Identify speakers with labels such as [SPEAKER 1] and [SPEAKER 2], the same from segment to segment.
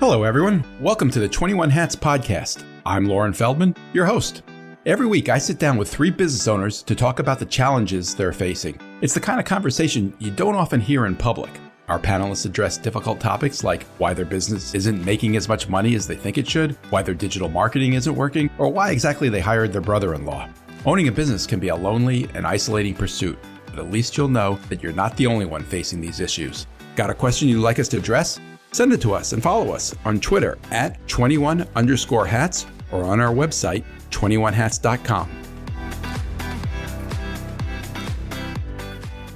[SPEAKER 1] Hello, everyone. Welcome to the 21 Hats podcast. I'm Lauren Feldman, your host. Every week, I sit down with 3 business owners to talk about the challenges they're facing. It's the kind of conversation you don't often hear in public. Our panelists address difficult topics like why their business isn't making as much money as they think it should, why their digital marketing isn't working, or why exactly they hired their brother-in-law. Owning a business can be a lonely and isolating pursuit, but at least you'll know that you're not the only one facing these issues. Got a question you'd like us to address? Send it to us and follow us on Twitter at 21_hats or on our website, 21hats.com.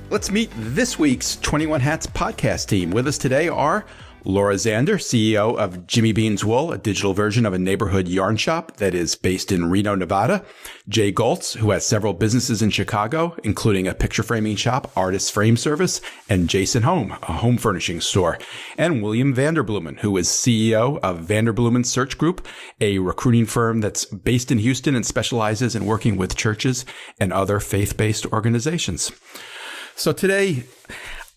[SPEAKER 1] Let's meet this week's 21 Hats podcast team. With us today are Laura Zander, CEO of Jimmy Bean's Wool, a digital version of a neighborhood yarn shop that is based in Reno, Nevada. Jay Goltz, who has several businesses in Chicago, including a picture framing shop, Artist Frame Service, and Jason Home, a home furnishing store. And William Vanderbloemen, who is CEO of Vanderbloemen Search Group, a recruiting firm that's based in Houston and specializes in working with churches and other faith-based organizations. So today,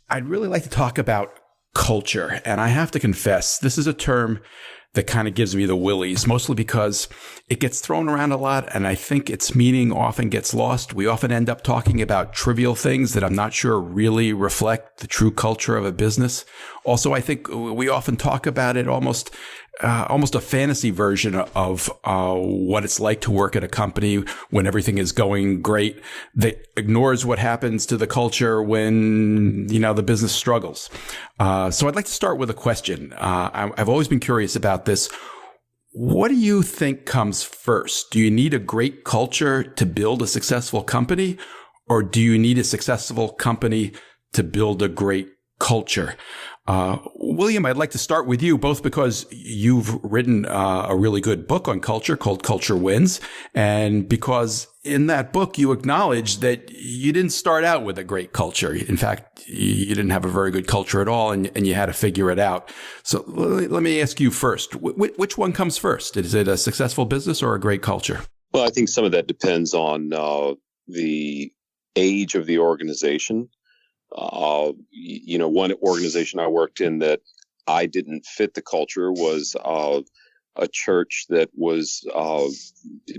[SPEAKER 1] I'd really like to talk about culture. And I have to confess, this is a term that kind of gives me the willies, mostly because it gets thrown around a lot. And I think its meaning often gets lost. We often end up talking about trivial things that I'm not sure really reflect the true culture of a business. Also, I think we often talk about it almost a fantasy version of what it's like to work at a company when everything is going great that ignores what happens to the culture when, the business struggles. So I'd like to start with a question. I've always been curious about this. What do you think comes first? Do you need a great culture to build a successful company, or do you need a successful company to build a great culture? William, I'd like to start with you, both because you've written a really good book on culture called Culture Wins, and because in that book you acknowledge that you didn't start out with a great culture. In fact, you didn't have a very good culture at all, and you had to figure it out. So let me ask you first, which one comes first? Is it a successful business or a great culture?
[SPEAKER 2] Well, I think some of that depends on the age of the organization. One organization I worked in that I didn't fit the culture was a church that was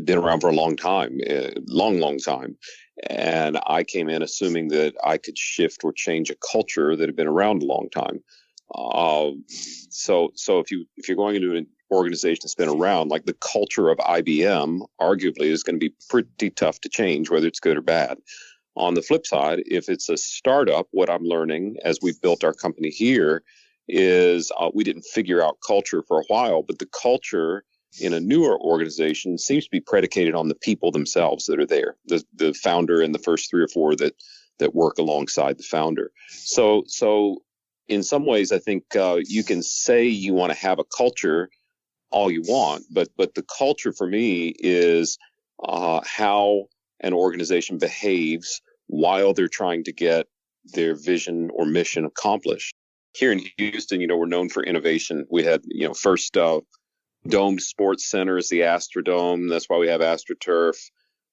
[SPEAKER 2] been around for a long time, long time. And I came in assuming that I could shift or change a culture that had been around a long time. So if you're going into an organization that's been around, like the culture of IBM, arguably is going to be pretty tough to change, whether it's good or bad. On the flip side, if it's a startup, what I'm learning as we've built our company here is we didn't figure out culture for a while, but the culture in a newer organization seems to be predicated on the people themselves that are there, the founder and the first 3 or 4 that work alongside the founder. So in some ways, I think you can say you want to have a culture all you want, but the culture for me is how an organization behaves while they're trying to get their vision or mission accomplished. Here in Houston, we're known for innovation. We had, first domed sports center is the Astrodome. That's why we have AstroTurf.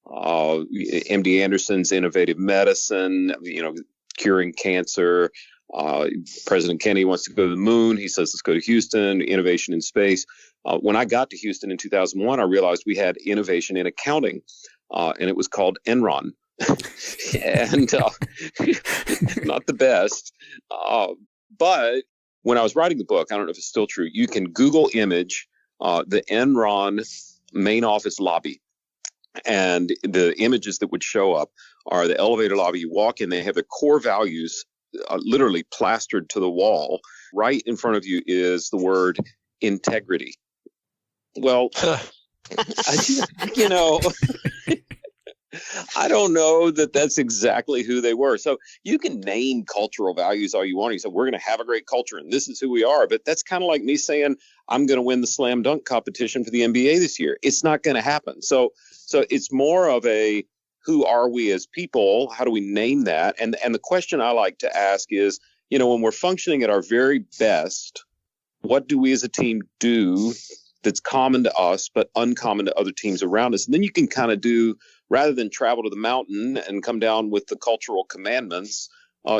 [SPEAKER 2] MD Anderson's innovative medicine, curing cancer. President Kennedy wants to go to the moon. He says, let's go to Houston, innovation in space. When I got to Houston in 2001, I realized we had innovation in accounting. And it was called Enron, and not the best. But when I was writing the book, I don't know if it's still true, you can Google image the Enron main office lobby. And the images that would show up are the elevator lobby. You walk in, they have the core values literally plastered to the wall. Right in front of you is the word integrity. Well, I don't know that that's exactly who they were. So you can name cultural values all you want. You say, we're going to have a great culture and this is who we are. But that's kind of like me saying, I'm going to win the slam dunk competition for the NBA this year. It's not going to happen. So it's more of a, who are we as people? How do we name that? And the question I like to ask is, when we're functioning at our very best, what do we as a team do that's common to us, but uncommon to other teams around us? And then you can kind of do, rather than travel to the mountain and come down with the cultural commandments,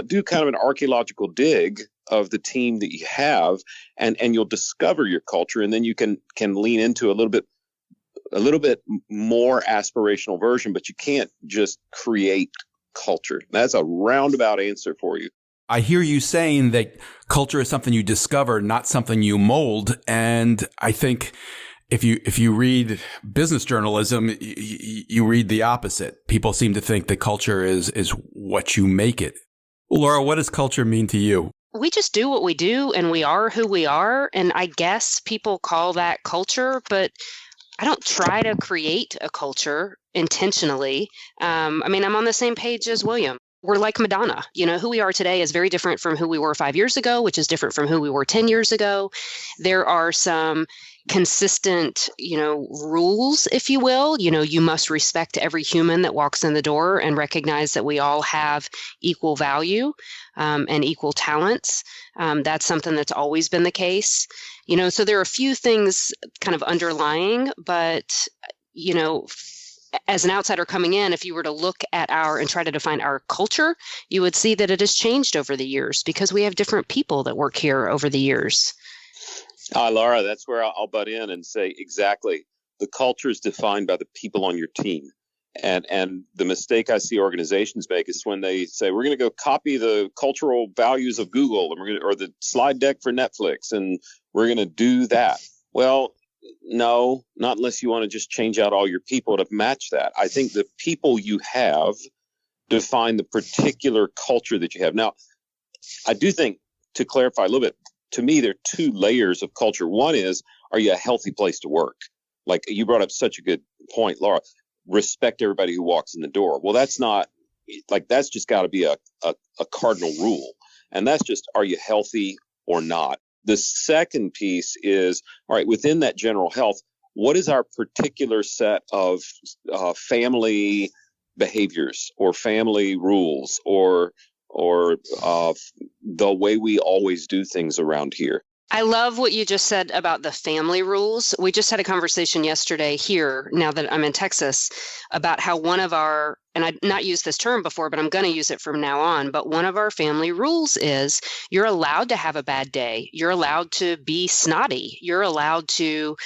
[SPEAKER 2] do kind of an archaeological dig of the team that you have, and you'll discover your culture, and then you can lean into a little bit more aspirational version, but you can't just create culture. That's a roundabout answer for you.
[SPEAKER 1] I hear you saying that culture is something you discover, not something you mold. And I think if you read business journalism, you read the opposite. People seem to think that culture is what you make it. Laura, what does culture mean to you?
[SPEAKER 3] We just do what we do, and we are who we are. And I guess people call that culture, but I don't try to create a culture intentionally. I'm on the same page as William. We're like Madonna. Who we are today is very different from who we were 5 years ago, which is different from who we were 10 years ago. There are some consistent, rules, if you will. You must respect every human that walks in the door and recognize that we all have equal value and equal talents. That's something that's always been the case. So there are a few things kind of underlying, but, as an outsider coming in, if you were to look at and try to define our culture, you would see that it has changed over the years because we have different people that work here over the years.
[SPEAKER 2] Laura, that's where I'll butt in and say exactly. The culture is defined by the people on your team. And the mistake I see organizations make is when they say, we're going to go copy the cultural values of Google or the slide deck for Netflix, and we're going to do that. Well, no, not unless you want to just change out all your people to match that. I think the people you have define the particular culture that you have. Now, I do think, to clarify a little bit, to me, there are two layers of culture. One is, are you a healthy place to work? Like you brought up such a good point, Laura. Respect everybody who walks in the door. Well, that's just got to be a cardinal rule. And that's just, are you healthy or not? The second piece is, all right, within that general health, what is our particular set of family behaviors or family rules or the way we always do things around here?
[SPEAKER 3] I love what you just said about the family rules. We just had a conversation yesterday here, now that I'm in Texas, about how one of our, and I've not used this term before, but I'm going to use it from now on, but one of our family rules is you're allowed to have a bad day. You're allowed to be snotty. You're allowed to,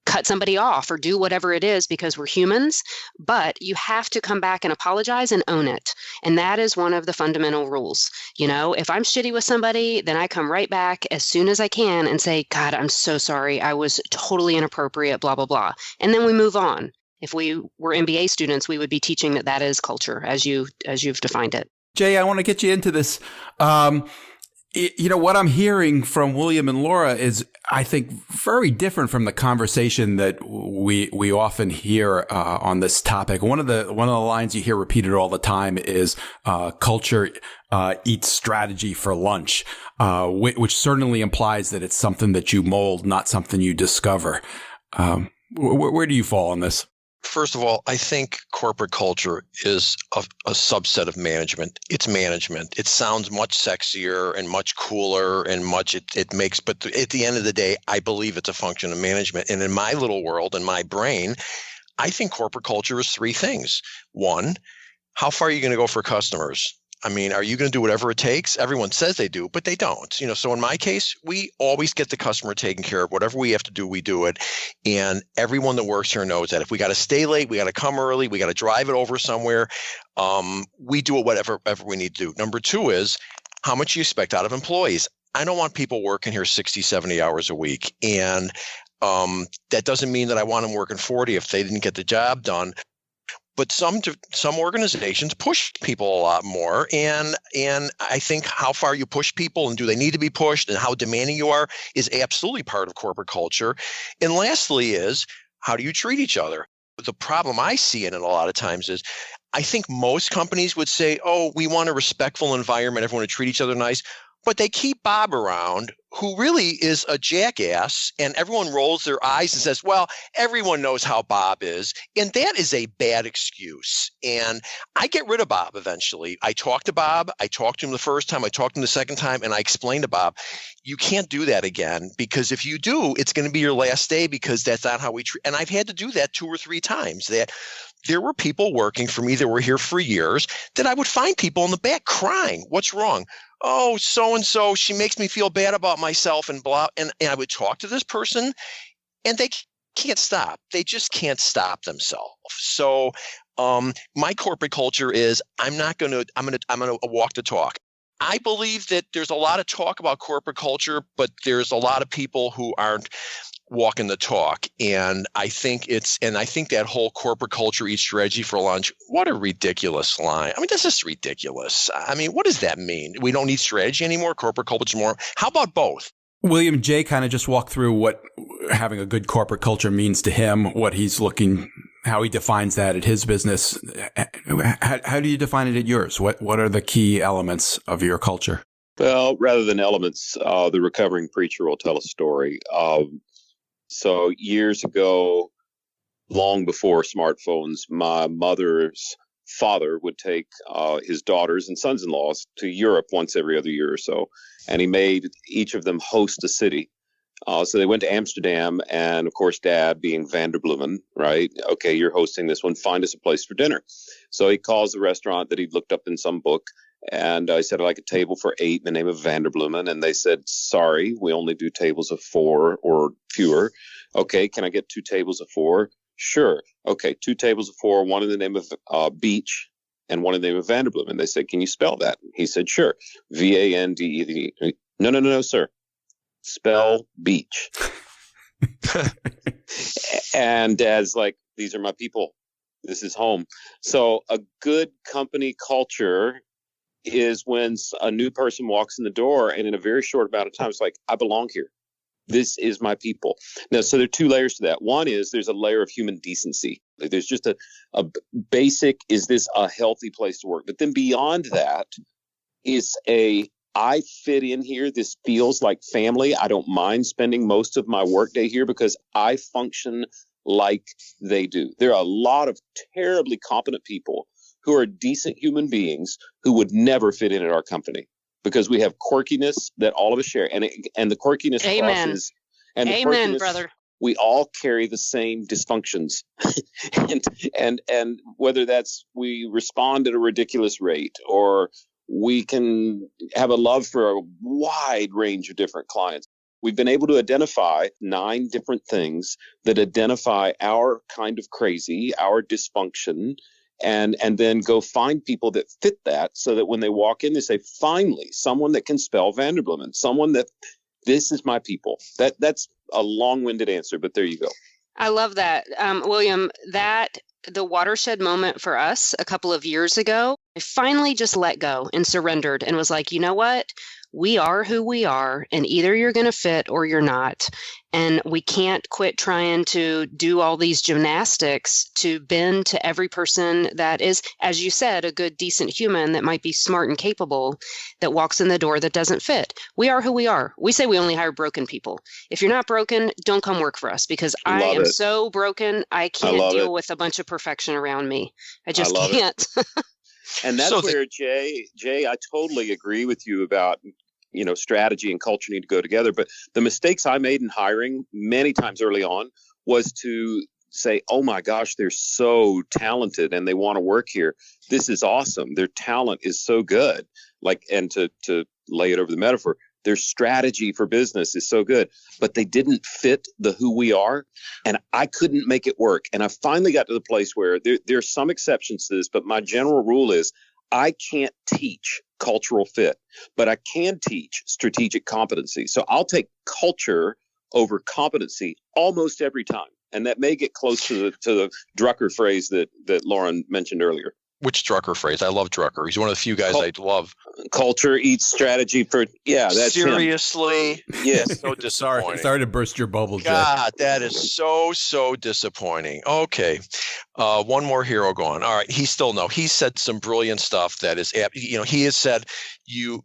[SPEAKER 3] cut somebody off or do whatever it is because we're humans, but you have to come back and apologize and own it. And that is one of the fundamental rules. If I'm shitty with somebody, then I come right back as soon as I can and say, God, I'm so sorry. I was totally inappropriate, blah, blah, blah. And then we move on. If we were MBA students, we would be teaching that is culture as you've defined it.
[SPEAKER 1] Jay, I want to get you into this. What I'm hearing from William and Laura is, I think, very different from the conversation that we often hear on this topic. One of the lines you hear repeated all the time is culture eats strategy for lunch, which certainly implies that it's something that you mold, not something you discover. Where do you fall on this?
[SPEAKER 4] First of all, I think corporate culture is a subset of management. It's management. It sounds much sexier and much cooler and it makes, but at the end of the day, I believe it's a function of management. And in my little world, in my brain, I think corporate culture is three things. One, how far are you going to go for customers? Are you going to do whatever it takes? Everyone says they do, but they don't. So in my case, we always get the customer taken care of. Whatever we have to do, we do it. And everyone that works here knows that if we got to stay late, we got to come early, we got to drive it over somewhere, we do it whatever we need to do. Number two is how much you expect out of employees. I don't want people working here 60, 70 hours a week. And that doesn't mean that I want them working 40 if they didn't get the job done. But some organizations push people a lot more, and I think how far you push people and do they need to be pushed and how demanding you are is absolutely part of corporate culture. And lastly is how do you treat each other? The problem I see in it a lot of times is I think most companies would say, oh, we want a respectful environment, everyone to treat each other nice. But they keep Bob around, who really is a jackass, and everyone rolls their eyes and says, well, everyone knows how Bob is. And that is a bad excuse. And I get rid of Bob eventually. I talk to Bob. I talked to him the first time. I talked to him the second time. And I explained to Bob, you can't do that again, because if you do, it's going to be your last day, because that's not how we treat. And I've had to do that 2 or 3 times. That there were people working for me that were here for years that I would find people in the back crying. What's wrong? Oh, so-and-so, she makes me feel bad about myself and blah. And I would talk to this person and they can't stop. They just can't stop themselves. So my corporate culture is I'm going to walk the talk. I believe that there's a lot of talk about corporate culture, but there's a lot of people who aren't walking the talk. And I think that whole corporate culture eats strategy for lunch. What a ridiculous line. I mean, this is ridiculous. I mean, what does that mean? We don't need strategy anymore, corporate culture more. How about both?
[SPEAKER 1] William J. kind of just walked through what having a good corporate culture means to him, what he's looking, how he defines that at his business. How do you define it at yours? What are the key elements of your culture?
[SPEAKER 2] Well, rather than elements, the recovering preacher will tell a story. So years ago, long before smartphones, my mother's father would take his daughters and sons-in-laws to Europe once every other year or so, and he made each of them host a city. So they went to Amsterdam, and of course, Dad, being Vanderbloemen, right? Okay, you're hosting this one. Find us a place for dinner. So he calls the restaurant that he'd looked up in some book, and I said, I'd like a table for 8 in the name of Vanderbloemen. And they said, sorry, we only do tables of 4 or fewer. Okay, can I get 2 tables of 4? Sure. Okay, 2 tables of 4, one in the name of Beach and one in the name of Vanderbloemen. They said, can you spell that? He said, sure. Vande. No, sir. Spell beach. And Dad's like, these are my people. This is home. So a good company culture is when a new person walks in the door and in a very short amount of time, it's like, I belong here. This is my people. Now, so there are 2 layers to that. One is there's a layer of human decency. Like there's just a basic, is this a healthy place to work? But then beyond that is I fit in here. This feels like family. I don't mind spending most of my workday here because I function like they do. There are a lot of terribly competent people who are decent human beings who would never fit in at our company because we have quirkiness that all of us share. And the quirkiness crosses. And
[SPEAKER 3] Amen, brother.
[SPEAKER 2] We all carry the same dysfunctions. and whether that's we respond at a ridiculous rate or we can have a love for a wide range of different clients. We've been able to identify 9 different things that identify our kind of crazy, our dysfunction, and then go find people that fit that so that when they walk in, they say, finally, someone that can spell Vanderbloemen, someone that this is my people. That's a long-winded answer, but there you go.
[SPEAKER 3] I love that. William, the watershed moment for us a couple of years ago, I finally just let go and surrendered and was like, you know what? We are who we are, and either you're going to fit or you're not. And we can't quit trying to do all these gymnastics to bend to every person that is, as you said, a good, decent human that might be smart and capable that walks in the door that doesn't fit. We are who we are. We say we only hire broken people. If you're not broken, don't come work for us because I am so broken. I can't deal with a bunch of perfection around me. I just can't.
[SPEAKER 2] And that's where, Jay, I totally agree with you about, strategy and culture need to go together. But the mistakes I made in hiring many times early on was to say, oh my gosh, they're so talented and they want to work here. This is awesome. Their talent is so good. And to lay it over the metaphor, their strategy for business is so good, but they didn't fit the who we are. And I couldn't make it work. And I finally got to the place where there are some exceptions to this, but my general rule is I can't teach cultural fit, but I can teach strategic competency. So I'll take culture over competency almost every time. And that may get close to the Drucker phrase that Lauren mentioned earlier.
[SPEAKER 4] Which Drucker phrase? I love Drucker. He's one of the few guys I love.
[SPEAKER 2] Culture eats strategy for, that's
[SPEAKER 4] seriously.
[SPEAKER 2] Him. Yes.
[SPEAKER 4] So disappointing.
[SPEAKER 1] Sorry to burst your bubble, Jay.
[SPEAKER 4] God, that is so disappointing. Okay. One more hero going. All right. He said some brilliant stuff that is, he has said you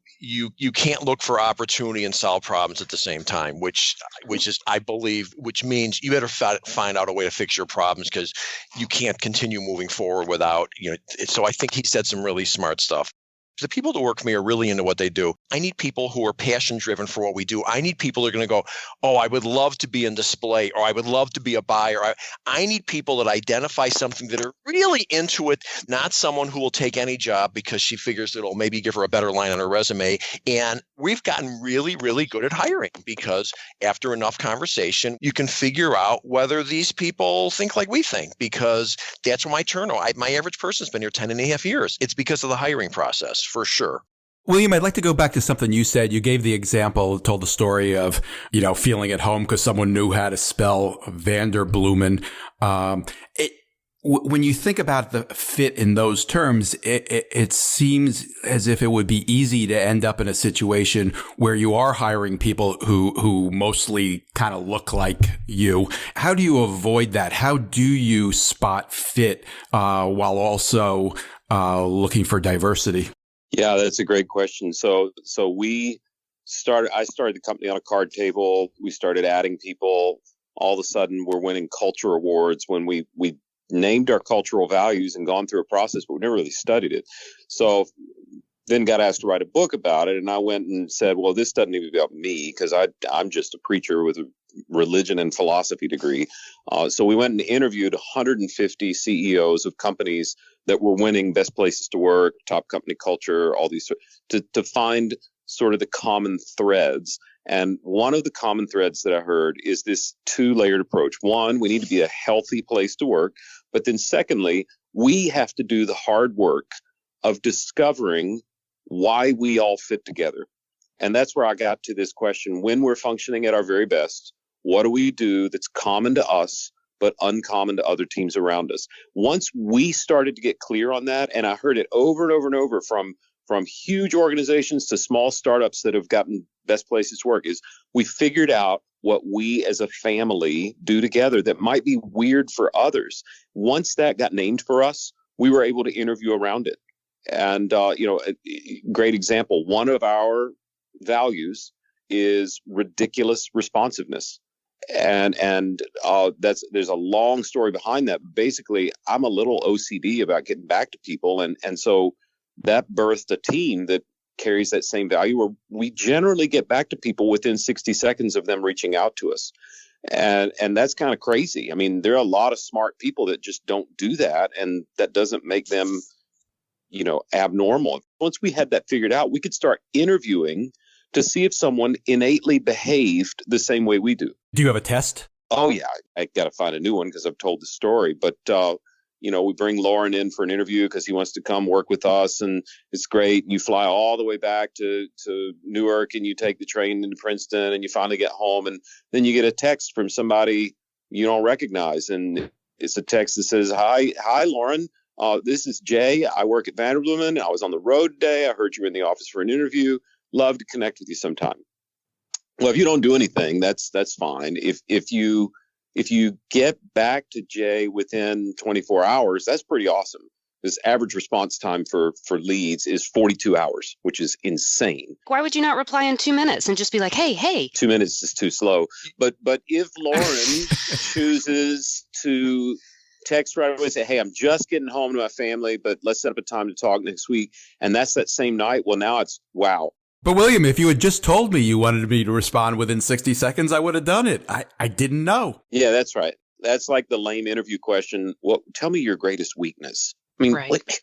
[SPEAKER 4] can't look for opportunity and solve problems at the same time, which is, I believe, which means you better find out a way to fix your problems because you can't continue moving forward without, so I think he said some really smart stuff. The people that work for me are really into what they do. I need people who are passion driven for what we do. I need people that are going to go, oh, I would love to be in display, or I would love to be a buyer. I need people that identify something that are really into it, not someone who will take any job because she figures it'll maybe give her a better line on her resume. And we've gotten really, really good at hiring because after enough conversation, you can figure out whether these people think like we think, because that's my turnover. My average person's been here 10 and a half years. It's because of the hiring process, for sure.
[SPEAKER 1] William, I'd like to go back to something you said. You gave the example, told the story of, feeling at home because someone knew how to spell Vanderblumen. When you think about the fit in those terms, it seems as if it would be easy to end up in a situation where you are hiring people who mostly kind of look like you. How do you avoid that? How do you spot fit while also looking for diversity?
[SPEAKER 2] Yeah, that's a great question. So I started the company on a card table. We started adding people. All of a sudden, we're winning culture awards when we named our cultural values and gone through a process, but we never really studied it. So then got asked to write a book about it. And I went and said, well, this doesn't even be about me because I'm just a preacher with a religion and philosophy degree. So we went and interviewed 150 CEOs of companies that were winning best places to work, top company culture, all these to find sort of the common threads. And one of the common threads that I heard is this two-layered approach. One, we need to be a healthy place to work. But then secondly, we have to do the hard work of discovering why we all fit together. And that's where I got to this question. When we're functioning at our very best, what do we do that's common to us, but uncommon to other teams around us? Once we started to get clear on that, and I heard it over and over and over from huge organizations to small startups that have gotten best places to work, is we figured out what we as a family do together that might be weird for others. Once that got named for us, we were able to interview around it. And, a great example, one of our values is ridiculous responsiveness. And there's a long story behind that. Basically, I'm a little OCD about getting back to people. And so that birthed a team that carries that same value where we generally get back to people within 60 seconds of them reaching out to us. And that's kind of crazy. I mean, there are a lot of smart people that just don't do that. And that doesn't make them, abnormal. Once we had that figured out, we could start interviewing to see if someone innately behaved the same way we do.
[SPEAKER 1] Do you have a test?
[SPEAKER 2] Oh, yeah. I got to find a new one because I've told the story. But, we bring Lauren in for an interview because he wants to come work with us. And it's great. You fly all the way back to Newark and you take the train into Princeton and you finally get home. And then you get a text from somebody you don't recognize. And it's a text that says, Hi, Lauren. This is Jay. I work at Vanderblumen. I was on the road today. I heard you were in the office for an interview. Love to connect with you sometime. Well, if you don't do anything, that's fine. If you get back to Jay within 24 hours, that's pretty awesome. This average response time for leads is 42 hours, which is insane.
[SPEAKER 3] Why would you not reply in 2 minutes and just be like, hey?
[SPEAKER 2] 2 minutes is too slow. But if Lauren chooses to text right away and say, hey, I'm just getting home to my family, but let's set up a time to talk next week. And that's that same night. Well, now it's wow.
[SPEAKER 1] But William, if you had just told me you wanted me to respond within 60 seconds, I would have done it. I didn't know.
[SPEAKER 2] Yeah, that's right. That's like the lame interview question. Well, tell me your greatest weakness. I mean,
[SPEAKER 3] right.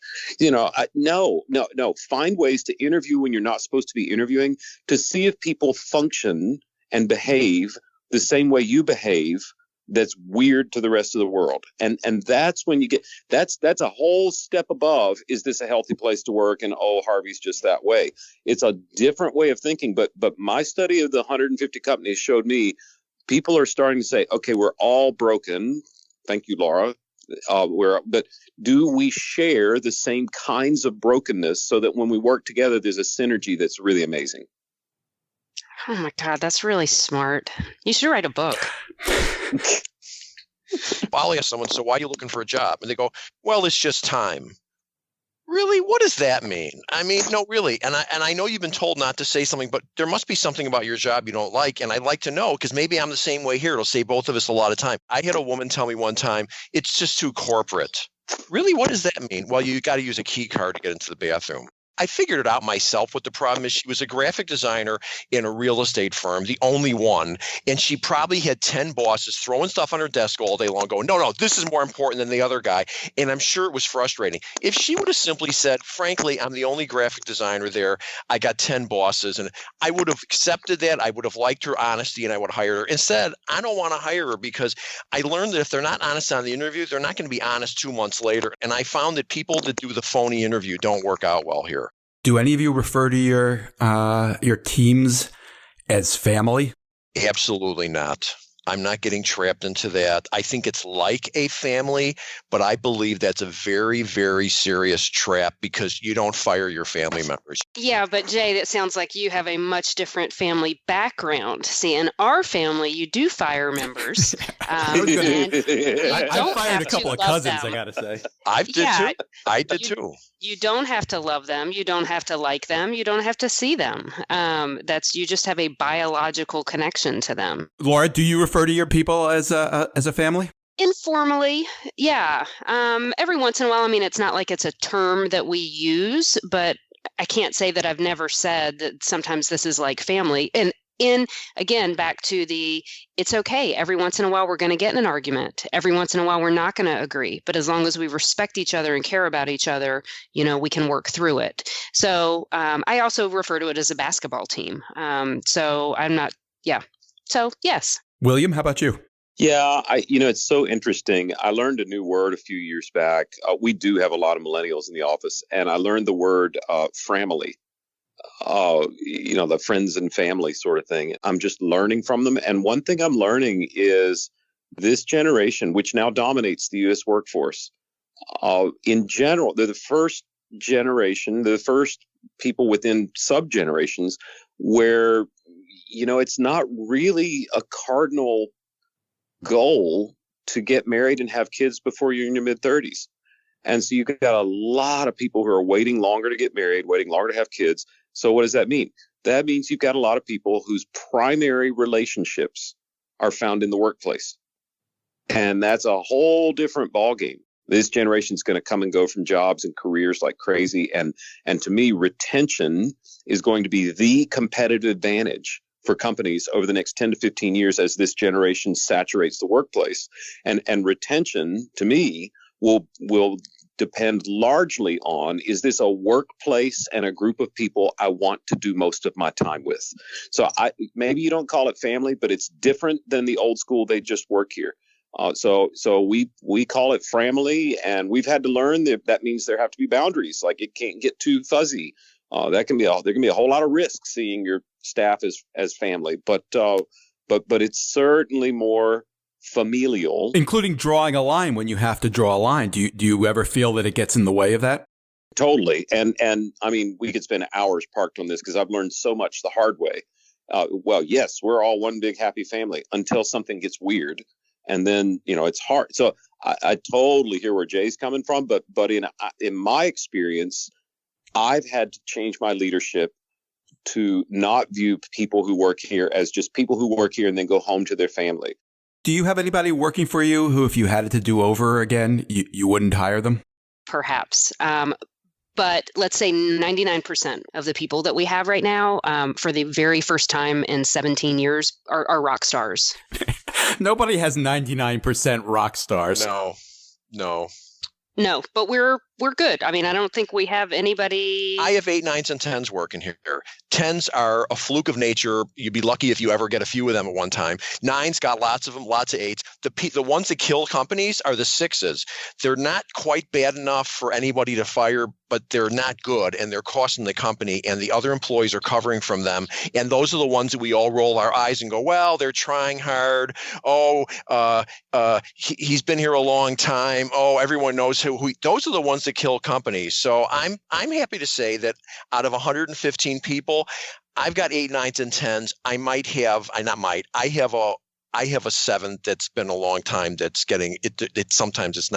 [SPEAKER 2] No. Find ways to interview when you're not supposed to be interviewing to see if people function and behave the same way you behave. That's weird to the rest of the world. And that's when you get, that's a whole step above, is this a healthy place to work? And, oh, Harvey's just that way. It's a different way of thinking. But my study of the 150 companies showed me people are starting to say, okay, we're all broken. Thank you, Laura. But do we share the same kinds of brokenness so that when we work together, there's a synergy that's really amazing?
[SPEAKER 3] Oh my God, that's really smart. You should write a book.
[SPEAKER 4] I'll ask someone, so why are you looking for a job? And they go, well, it's just time. Really? What does that mean? I mean, no, really. And I know you've been told not to say something, but there must be something about your job you don't like. And I'd like to know, because maybe I'm the same way here. It'll save both of us a lot of time. I had a woman tell me one time, it's just too corporate. Really? What does that mean? Well, you got to use a key card to get into the bathroom. I figured it out myself what the problem is. She was a graphic designer in a real estate firm, the only one, and she probably had 10 bosses throwing stuff on her desk all day long going, no, this is more important than the other guy. And I'm sure it was frustrating. If she would have simply said, frankly, I'm the only graphic designer there, I got 10 bosses, and I would have accepted that. I would have liked her honesty, and I would have hired her. Instead, I don't want to hire her because I learned that if they're not honest on the interview, they're not going to be honest 2 months later. And I found that people that do the phony interview don't work out well here.
[SPEAKER 1] Do any of you refer to your teams as family?
[SPEAKER 4] Absolutely not. I'm not getting trapped into that. I think it's like a family, but I believe that's a very, very serious trap because you don't fire your family members.
[SPEAKER 3] Yeah, but Jay, that sounds like you have a much different family background. See, in our family, you do fire members.
[SPEAKER 1] I fired a couple of cousins, I got to say.
[SPEAKER 4] I did too.
[SPEAKER 3] You don't have to love them. You don't have to like them. You don't have to see them. You just have a biological connection to them.
[SPEAKER 1] Laura, do you refer to your people as a family?
[SPEAKER 3] Informally, yeah. Every once in a while, I mean, it's not like it's a term that we use, but I can't say that I've never said that sometimes this is like family. And again, back to it's okay. Every once in a while, we're going to get in an argument. Every once in a while, we're not going to agree. But as long as we respect each other and care about each other, we can work through it. So I also refer to it as a basketball team. So I'm not, yeah. So yes.
[SPEAKER 1] William, how about you?
[SPEAKER 2] Yeah, it's so interesting. I learned a new word a few years back. We do have a lot of millennials in the office, and I learned the word framily. The friends and family sort of thing. I'm just learning from them. And one thing I'm learning is this generation, which now dominates the U.S. workforce, in general, they're the first generation, the first people within sub-generations where, it's not really a cardinal goal to get married and have kids before you're in your mid-30s. And so you've got a lot of people who are waiting longer to get married, waiting longer to have kids. So what does that mean? That means you've got a lot of people whose primary relationships are found in the workplace. And that's a whole different ballgame. This generation is going to come and go from jobs and careers like crazy. And to me, retention is going to be the competitive advantage for companies over the next 10 to 15 years as this generation saturates the workplace. And retention, to me, will depend largely on, is this a workplace and a group of people I want to do most of my time with? So maybe you don't call it family, but it's different than the old school, they just work here. So we call it family, and we've had to learn that means there have to be boundaries. Like it can't get too fuzzy. There can be a whole lot of risk seeing your staff as family, but it's certainly more familial,
[SPEAKER 1] including drawing a line when you have to draw a line. Do you ever feel that it gets in the way of that?
[SPEAKER 2] Totally. And I mean, we could spend hours parked on this because I've learned so much the hard way. Well, yes, we're all one big happy family until something gets weird. And then, it's hard. So I totally hear where Jay's coming from. But in my experience, I've had to change my leadership to not view people who work here as just people who work here and then go home to their family.
[SPEAKER 1] Do you have anybody working for you who, if you had it to do over again, you wouldn't hire them?
[SPEAKER 3] Perhaps. But let's say 99% of the people that we have right now, for the very first time in 17 years, are rock stars.
[SPEAKER 1] Nobody has 99% rock stars.
[SPEAKER 3] No, but we're good. I mean, I don't think we have anybody.
[SPEAKER 4] I have 8, 9s, and 10s working here. 10s are a fluke of nature. You'd be lucky if you ever get a few of them at one time. 9s got lots of them, lots of 8s. The ones that kill companies are the 6s. They're not quite bad enough for anybody to fire, but they're not good, and they're costing the company, and the other employees are covering from them. And those are the ones that we all roll our eyes and go, well, they're trying hard. He's been here a long time. Everyone knows who. Those are the ones that kill companies. So I'm happy to say that out of 115 people, I've got 8, 9s, and 10s. I have a 7 that's been a long time that's getting it. Sometimes it's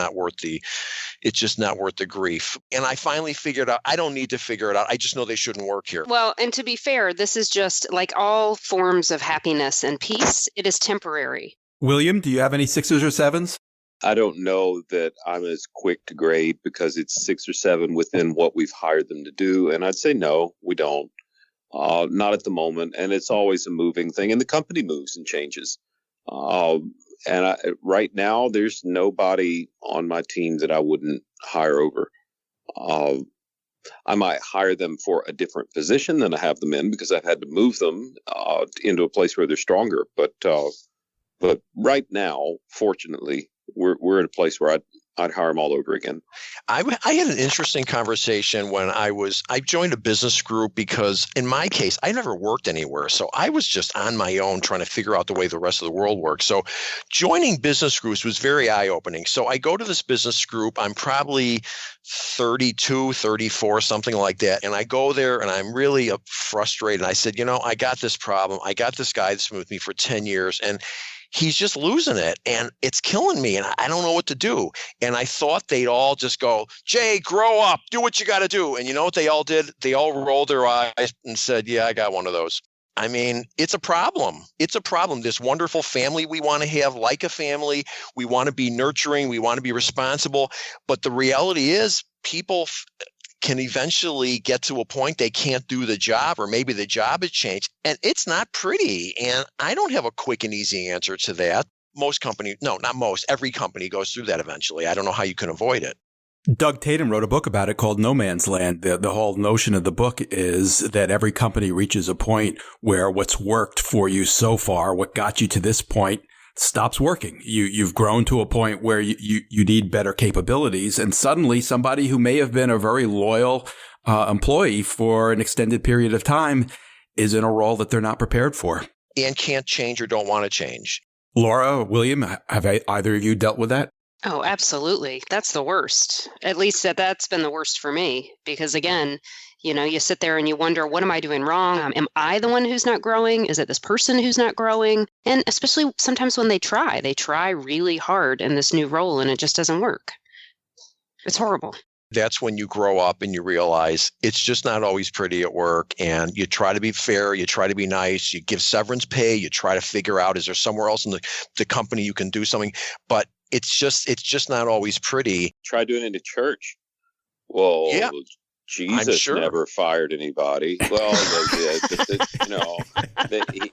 [SPEAKER 4] just not worth the grief. And I finally figured out, I don't need to figure it out. I just know they shouldn't work here.
[SPEAKER 3] Well, and to be fair, this is just like all forms of happiness and peace. It is temporary.
[SPEAKER 1] William, do you have any 6s or 7s?
[SPEAKER 2] I don't know that I'm as quick to grade because it's 6 or 7 within what we've hired them to do. And I'd say, no, we don't. Not at the moment. And it's always a moving thing. And the company moves and changes. Right now, there's nobody on my team that I wouldn't hire over. I might hire them for a different position than I have them in because I've had to move them into a place where they're stronger. But right now, fortunately, we're in a place where I'd hire them all over again.
[SPEAKER 4] I had an interesting conversation when I joined a business group because in my case, I never worked anywhere. So I was just on my own trying to figure out the way the rest of the world works. So joining business groups was very eye-opening. So I go to this business group. I'm probably 32, 34, something like that. And I go there and I'm really frustrated. I said, I got this problem. I got this guy that's been with me for 10 years and he's just losing it and it's killing me and I don't know what to do. And I thought they'd all just go, Jay, grow up, do what you got to do. And you know what they all did? They all rolled their eyes and said, yeah, I got one of those. I mean, it's a problem. It's a problem. This wonderful family we want to have, like a family. We want to be nurturing. We want to be responsible. But the reality is people can eventually get to a point they can't do the job, or maybe the job has changed and it's not pretty. And I don't have a quick and easy answer to that. Most companies, no, not most, every company goes through that eventually. I don't know how you can avoid it.
[SPEAKER 1] Doug Tatum wrote a book about it called No Man's Land. The whole notion of the book is that every company reaches a point where what's worked for you so far, what got you to this point, stops working. You've grown to a point where you need better capabilities, and suddenly somebody who may have been a very loyal employee for an extended period of time is in a role that they're not prepared for.
[SPEAKER 4] And can't change or don't want to change.
[SPEAKER 1] Laura, William, have either of you dealt with that?
[SPEAKER 3] Oh, absolutely. That's the worst. At least that's been the worst for me because, again, you sit there and you wonder, what am I doing wrong? Am I the one who's not growing? Is it this person who's not growing? And especially sometimes when they try really hard in this new role and it just doesn't work. It's horrible.
[SPEAKER 4] That's when you grow up and you realize it's just not always pretty at work, and you try to be fair, you try to be nice, you give severance pay, you try to figure out, is there somewhere else in the company you can do something? But it's just not always pretty.
[SPEAKER 2] Try doing it in church. Well, yeah. Jesus never fired anybody. Well, they did.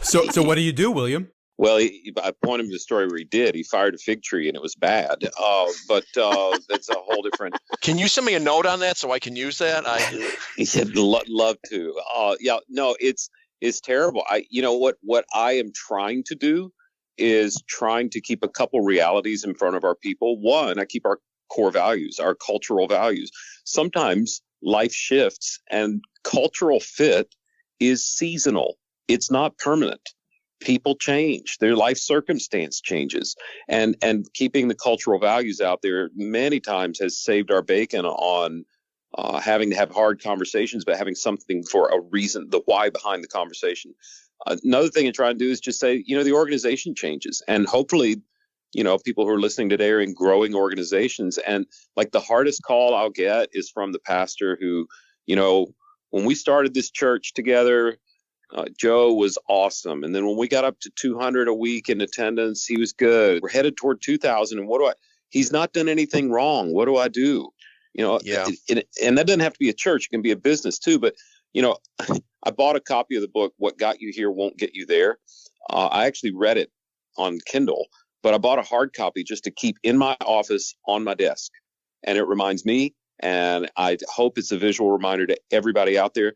[SPEAKER 1] So what do you do, William?
[SPEAKER 2] Well, I point him to the story where he did. He fired a fig tree and it was bad. But that's a whole different.
[SPEAKER 4] Can you send me a note on that so I can use that?
[SPEAKER 2] He said, "Love to." Yeah, no, it's terrible. What I am trying to do is trying to keep a couple realities in front of our people. One, I keep our core values, our cultural values. Sometimes life shifts and cultural fit is seasonal. It's not permanent. People change, their life circumstance changes, and keeping the cultural values out there many times has saved our bacon on having to have hard conversations, but having something for a reason, the why behind the conversation. Another thing I try to do is just say, the organization changes, and hopefully, people who are listening today are in growing organizations. And like the hardest call I'll get is from the pastor who, when we started this church together, Joe was awesome. And then when we got up to 200 a week in attendance, he was good. We're headed toward 2,000. And he's not done anything wrong. What do I do?
[SPEAKER 4] Yeah.
[SPEAKER 2] And that doesn't have to be a church. It can be a business too. But, I bought a copy of the book, What Got You Here Won't Get You There. I actually read it on Kindle, but I bought a hard copy just to keep in my office on my desk. And it reminds me, and I hope it's a visual reminder to everybody out there,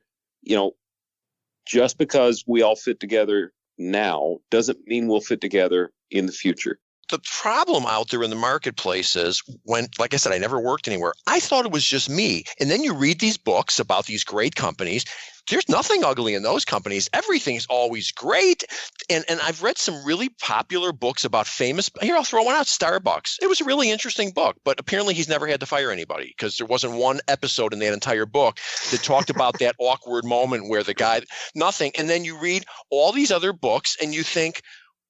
[SPEAKER 2] just because we all fit together now doesn't mean we'll fit together in the future.
[SPEAKER 4] The problem out there in the marketplace is when, like I said, I never worked anywhere. I thought it was just me. And then you read these books about these great companies. There's nothing ugly in those companies. Everything's always great. And I've read some really popular books about famous. Here, I'll throw one out, Starbucks. It was a really interesting book, but apparently he's never had to fire anybody because there wasn't one episode in that entire book that talked about that awkward moment where the guy, nothing. And then you read all these other books and you think,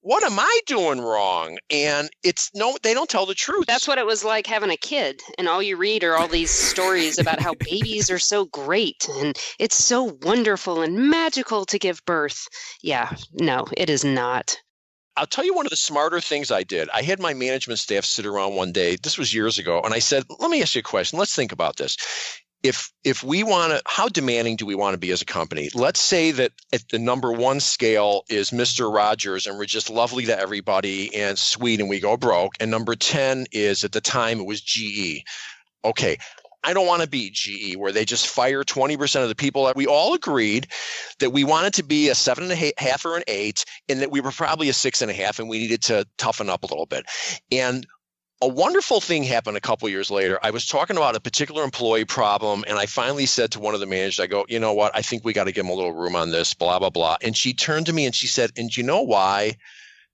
[SPEAKER 4] what am I doing wrong? And they don't tell the truth.
[SPEAKER 3] That's what it was like having a kid. And all you read are all these stories about how babies are so great and it's so wonderful and magical to give birth. Yeah, no, it is not.
[SPEAKER 4] I'll tell you one of the smarter things I did. I had my management staff sit around one day. This was years ago. And I said, let me ask you a question. Let's think about this. If we want to, how demanding do we want to be as a company? Let's say that at the number one scale is Mr. Rogers and we're just lovely to everybody and sweet and we go broke. And number 10 is, at the time it was GE. Okay. I don't want to be GE where they just fire 20% of the people. We all agreed that we wanted to be a 7.5 or an 8 and that we were probably a 6.5 and we needed to toughen up a little bit. And a wonderful thing happened a couple of years later. I was talking about a particular employee problem, and I finally said to one of the managers, I go, you know what? I think we got to give them a little room on this, blah, blah, blah. And she turned to me and she said, and you know why?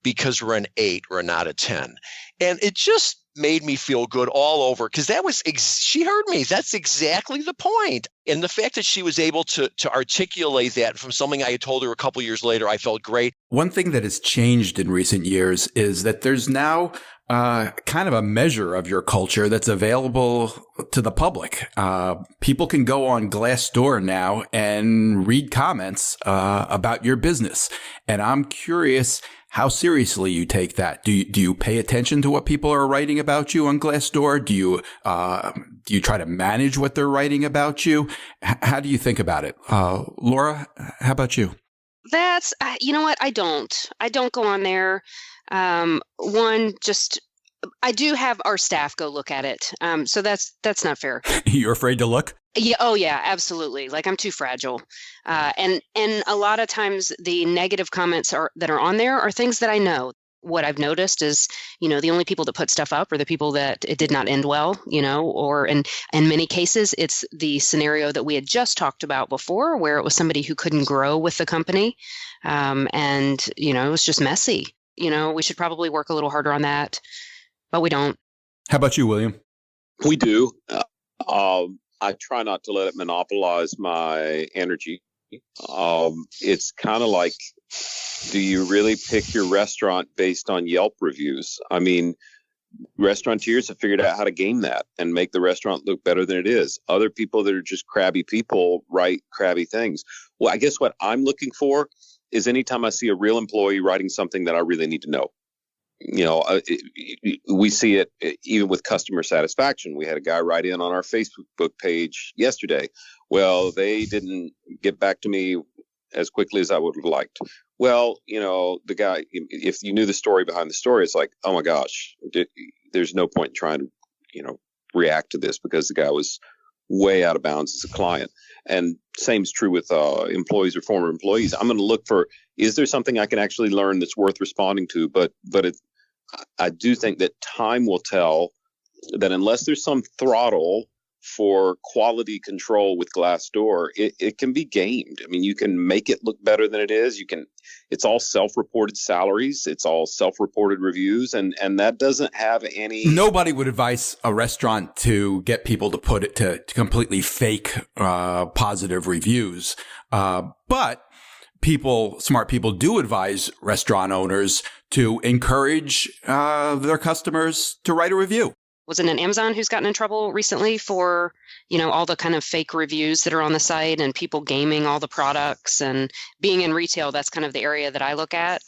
[SPEAKER 4] Because we're an 8, we're not a 10. And it just made me feel good all over, because that was, she heard me. That's exactly the point. And the fact that she was able to articulate that from something I had told her a couple of years later, I felt great.
[SPEAKER 1] One thing that has changed in recent years is that there's now kind of a measure of your culture that's available to the public. People can go on Glassdoor now and read comments about your business. And I'm curious how seriously you take that. Do you pay attention to what people are writing about you on Glassdoor? Do you try to manage what they're writing about you? How do you think about it? Laura, how about you?
[SPEAKER 3] That's, you know what? I don't go on there. I do have our staff go look at it. So that's not fair.
[SPEAKER 1] You're afraid to look?
[SPEAKER 3] Yeah. Oh yeah, absolutely. Like, I'm too fragile. And a lot of times the negative comments that are on there are things that I know. What I've noticed is, the only people that put stuff up are the people that it did not end well, or in many cases, it's the scenario that we had just talked about before, where it was somebody who couldn't grow with the company. And it was just messy. We should probably work a little harder on that, but we don't.
[SPEAKER 1] How about you, William?
[SPEAKER 2] We do. I try not to let it monopolize my energy. It's kind of like, do you really pick your restaurant based on Yelp reviews? I mean, restaurateurs have figured out how to game that and make the restaurant look better than it is. Other people that are just crabby people write crabby things. Well, I guess what I'm looking for is anytime I see a real employee writing something that I really need to know. We see it even with customer satisfaction. We had a guy write in on our Facebook page yesterday. Well, they didn't get back to me as quickly as I would have liked. Well, the guy, if you knew the story behind the story, it's like, oh my gosh, there's no point in trying to, react to this, because the guy was way out of bounds as a client. And same's true with employees or former employees. I'm going to look for, is there something I can actually learn that's worth responding to? But I do think that time will tell that unless there's some throttle for quality control with Glassdoor, it can be gamed. I mean, you can make it look better than it is. It's all self-reported salaries. It's all self-reported reviews. And that doesn't have any. Nobody
[SPEAKER 1] would advise a restaurant to get people to put it to completely fake positive reviews. But smart people do advise restaurant owners to encourage their customers to write a review.
[SPEAKER 3] Was it an Amazon who's gotten in trouble recently for, all the kind of fake reviews that are on the site and people gaming all the products? And being in retail, that's kind of the area that I look at.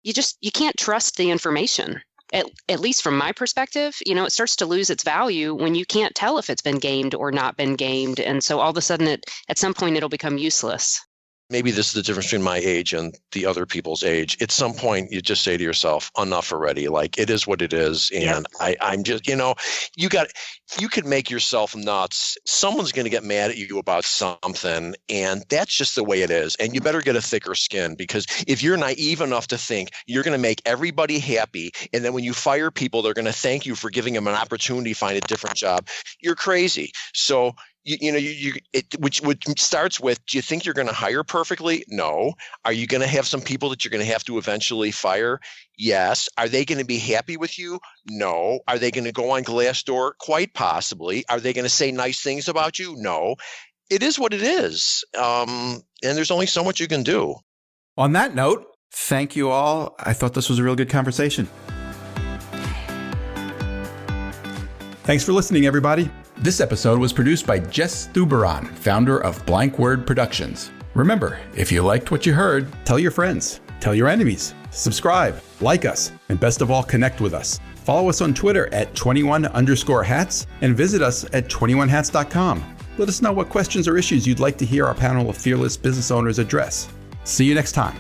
[SPEAKER 3] You can't trust the information. At least from my perspective, it starts to lose its value when you can't tell if it's been gamed or not been gamed. And so all of a sudden, at some point, it'll become useless.
[SPEAKER 4] Maybe this is the difference between my age and the other people's age. At some point, you just say to yourself, enough already. Like, it is what it is. And yep. I'm just, you could make yourself nuts. Someone's going to get mad at you about something. And that's just the way it is. And you better get a thicker skin, because if you're naive enough to think you're going to make everybody happy, and then when you fire people, they're going to thank you for giving them an opportunity to find a different job, you're crazy. So which starts with, do you think you're going to hire perfectly? No. Are you going to have some people that you're going to have to eventually fire? Yes. Are they going to be happy with you? No. Are they going to go on Glassdoor? Quite possibly. Are they going to say nice things about you? No. It is what it is. And there's only so much you can do.
[SPEAKER 1] On that note, thank you all. I thought this was a real good conversation. Thanks for listening, everybody. This episode was produced by Jess Thuberon, founder of Blank Word Productions. Remember, if you liked what you heard, tell your friends, tell your enemies, subscribe. Like us, and best of all, connect with us. Follow us on Twitter at 21_hats and visit us at 21hats.com. Let us know what questions or issues you'd like to hear our panel of fearless business owners address. See you next time.